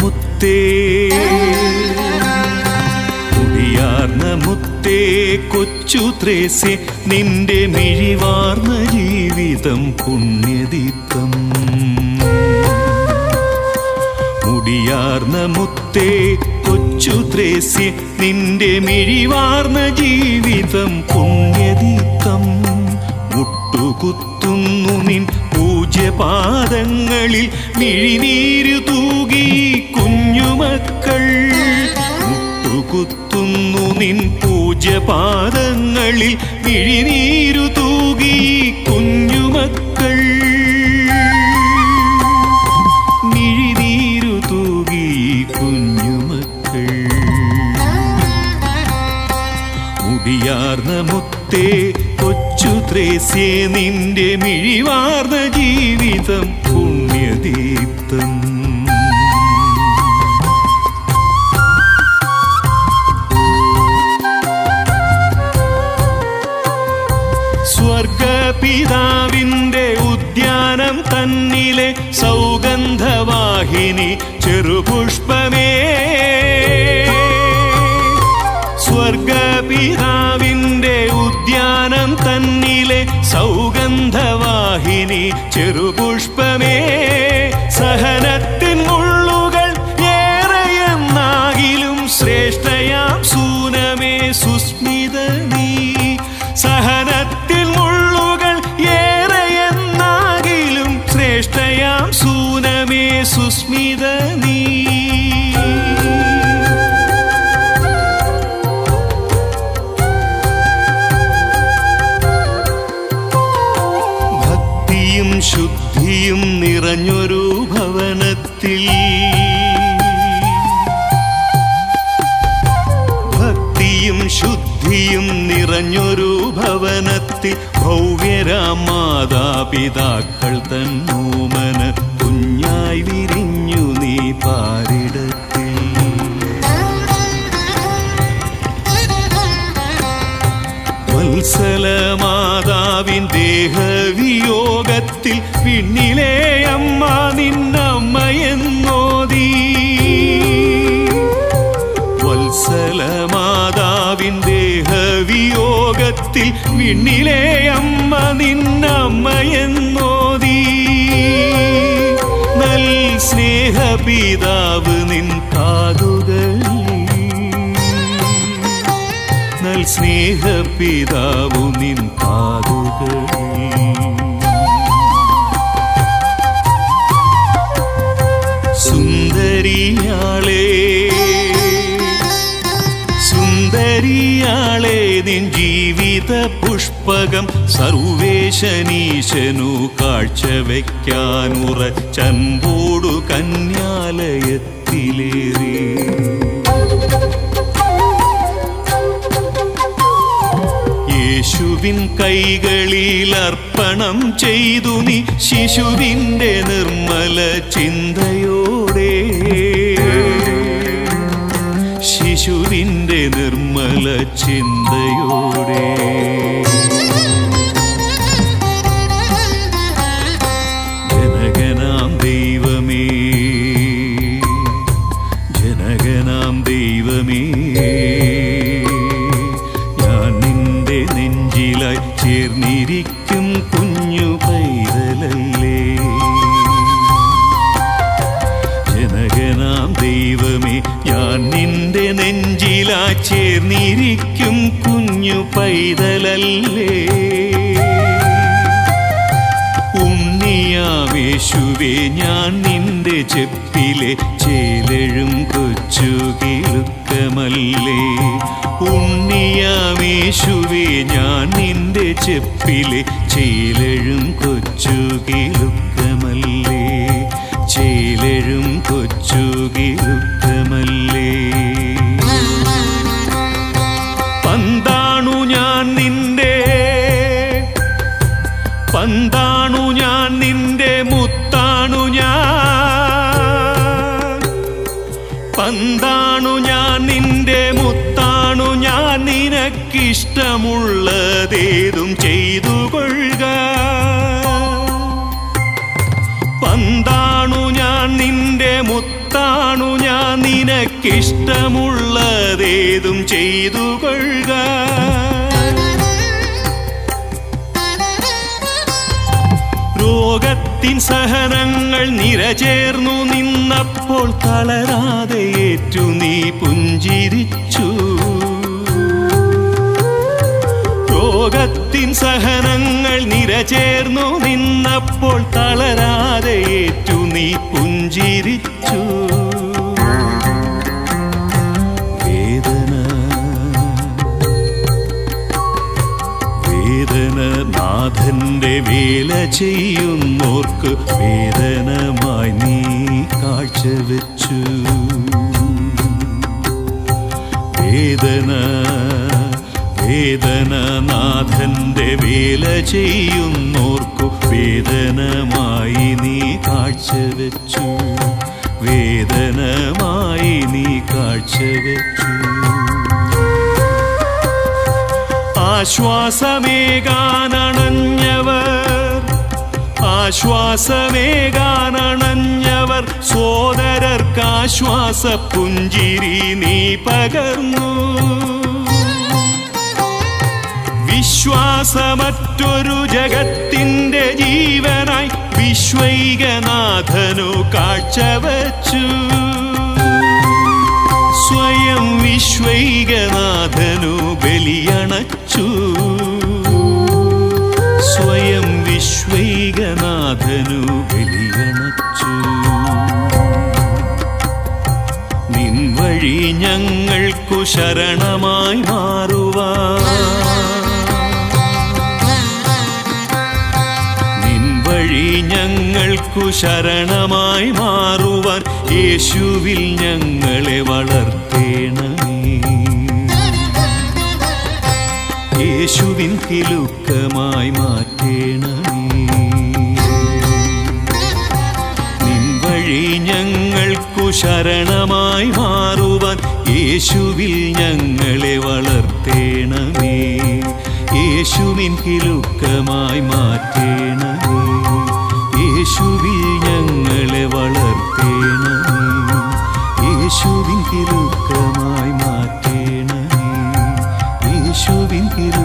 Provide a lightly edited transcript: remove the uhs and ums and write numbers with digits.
മുത്തേ, മുടിയാർന്ന മുത്തേ, കൊച്ചു ത്രേസ്യേ, നിന്റെ മിഴിവാർന്ന ജീവിതം പുണ്യദീപ്തം. മുടിയാർന്ന മുത്തേ, കൊച്ചു ത്രേസ്യേ, നിന്റെ മിഴിവാർന്ന ജീവിതം പുണ്യദീപ്തം. മുട്ടുകുത്തുന്നു നിൻ പൂജ്യപാദങ്ങളിൽ മിഴിനീരു തൂകി കുഞ്ഞുമക്കൾ. മുട്ടുകുത്തുന്നു നിൻ പൂജ്യപാദങ്ങളിൽ മിഴിനീരു തൂകി കുഞ്ഞുമക്കൾ. മിഴിനീരു തൂകി കുഞ്ഞുമക്കൾ. മുടിയാർന്ന മുത്തേ, കൊച്ചു ത്രേസ്യേ, നിന്റെ മിഴിവാർന്ന ജീവിതം പുണ്യദീപ്തം. സ്വർഗപിതാവിന്റെ ഉദ്യാനം തന്നിലെ സൗഗന്ധവാഹിനി ചെറുപുഷ്പമേ, സ്വർഗപിതാവിന്റെ ഉദ്യാനം തന്നിലെ സൗഗന്ധവാഹിനി ചെറുപുഷ്പമേ, സഹനത്തിൻ മുള്ളുകൾ ഏറെയെന്നാകിലും ശ്രേഷ്ഠയാം സൂനമേ സുസ്മിത നീ. സഹനത്തിൽ മുള്ളുകൾ ഏറെയെന്നാകിലും ശ്രേഷ്ഠയാം സൂനമേ സുസ്മിത നീ. ഭക്തിയും ശുദ്ധിയും നിറഞ്ഞൊരു ഭവനത്തിൽ, ഭക്തിയും ശുദ്ധിയും നിറഞ്ഞൊരു ഭവനത്തിൽ, ഭവ്യരാം മാതാപിതാക്കൾ തന്നോമന കുഞ്ഞായി വിരിഞ്ഞു നീ പാരിടത്തിൽ. വത്സലമാതാവിൻ ദേഹവിയോഗത്തിൽ പിന്നിലെ അമ്മ നിന്നമ്മയെന്നോദി. വത്സലമാതാവിൻ ദേഹവിയോഗത്തിൽ പിന്നിലെ അമ്മ നിന്നമ്മയെന്നോദി. നൽ സ്നേഹപിതാവ് നിൻ കാതുകളിൽ, നൽ സ്നേഹപിതാവു നിൻ കാതുകളിൽ. സുന്ദരിയാളേ, സുന്ദരിയാളേ, നിൻ ജീവിത പുഷ്പകം സർവേശനീശനു കാഴ്ചവെക്കാനുറച്ചൻപോടു കന്യാലയത്തിലേറി. യേശുവിൻ കൈകളിൽ അർപ്പണം ചെയ്തു നീ ശിശുവിൻ്റെ നിർമ്മല ചിന്തയോടെ, ശിശുവിൻ്റെ നിർമ്മല ചിന്തയോടെ. ജനകനാം ദൈവമേ, ജനകനാം ദൈവമേ, ഞാൻ നിന്റെ നെഞ്ചിലായി ചേർന്നിരിക്കും കുഞ്ഞു പൈതലല്ലേ. ജനകനാം ദൈവമേ, ഞാൻ നിന്റെ നെഞ്ചിലായി ചേർന്നിരിക്കും കുഞ്ഞു പൈതലല്ലേ. ഉണ്ണിയാവേശുവേ, ഞാൻ നിന്റെ ചെപ്പിലെ ചേലഴും കൊച്ചു കിലുക്കമല്ലേ. ഉണ്ണിയാവേശുവേ, ഞാൻ നിന്റെ ചെപ്പിലെ ചേലഴും കൊച്ചു കിലുക്കമല്ലേ, ചേലഴും കൊച്ചു കിലുക്കമല്ലേ. പന്താണു ഞാൻ നിന്റെ, പന്താണു ഞാൻ നിന്റെ, മുത്താണു ഞാൻ, പന്താണു ഞാൻ നിന്റെ, മുത്താണു ഞാൻ, നിനക്കിഷ്ടമുള്ളതേതും ചെയ്തു കൊള്ളുക. പന്താണു ഞാൻ നിന്റെ, മുത്താണു നിനക്കിഷ്ടമുള്ളതേതും ചെയ്തു കൊള്ളുക. രോഗത്തിൻ സഹനങ്ങൾ നിരചേർന്നു നിന്നപ്പോൾ തളരാതെ ഏറ്റു നീ പുഞ്ചിരിച്ചു. രോഗത്തിൻ സഹനങ്ങൾ നിരചേർന്നു നിന്നപ്പോൾ തളരാതെ ഏറ്റു നീ പുഞ്ചിരിച്ചു. വേദന നാഥന്റെ വേല ചെയ്യുന്നോർക്ക് വേദനമായി നീ കാഴ്ചവെച്ചു. വേദന നാഥന്റെ വേല ചെയ്യുന്നോർക്കു വേദനമായി നീ കാഴ്ചവെച്ചു. വേദനമായി നീ കാഴ്ചവെച്ചു. ആശ്വാസമേകാനണഞ്ഞവർ സോദരർക്കാശ്വാസ പുഞ്ചിരി നീ പകർന്നു. വിശ്വാസമറ്റൊരു ജഗത്തിൻ്റെ ജീവനായി വിശ്വൈകനാഥനു കാഴ്ചവച്ചു. സ്വയം വിശ്വൈകനാഥനു ബലിയണച്ചു. സ്വയം വിശ്വൈകനാഥനു ബലിയണച്ചു. നിൻ വഴി ഞങ്ങൾക്കു ശരണമായി മാറുവാൻ, നിൻ വഴി ഞങ്ങൾക്കു ശരണമായി മാറുവാൻ യേശുവിൽ ഞങ്ങളെ വളർത്തേണമേ. യേശുവിൻ കിലുക്കമായി മാറ്റേണമേ. നിൻ വഴി ഞങ്ങൾക്കു ശരണമായി മാറുവാൻ യേശുവിൽ ഞങ്ങളെ വളർത്തേണമേ. യേശുവിൻ കിലുക്കമായി മാറ്റേണമേ. യേശുവിൽ ഞങ്ങളെ വളർത്തേണമേ. യേശുവിൻ കിലുക്കമായി മാറ്റേണമേ. യേശുവിൻ കിലു